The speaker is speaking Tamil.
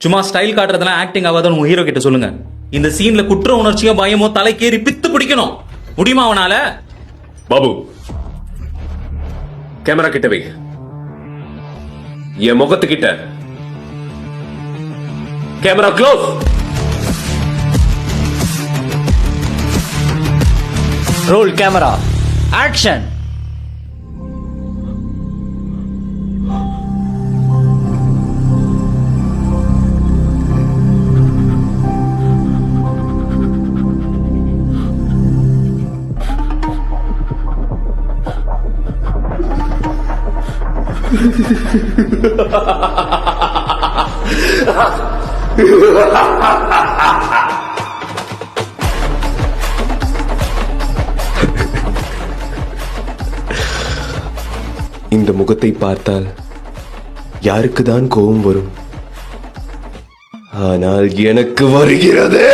சும்மா ஸ்டைல் காட்டுறதெல்லாம் ஆக்டிங் ஆகாதுன்னு உங்க ஹீரோ கிட்ட சொல்லுங்க. இந்த சீன்ல குற்ற உணர்ச்சியோ பயமோ தலைக்கேறி பித்து பிடிக்கணும். முடியுமா அவனால? பாபு, கேமரா கிட்ட வை. என் முகத்துக்கிட்ட. Camera close. Roll camera action. இந்த முகத்தை பார்த்தால் யாருக்குதான் கோபம் வரும்? ஆனால் எனக்கு வருகிறது.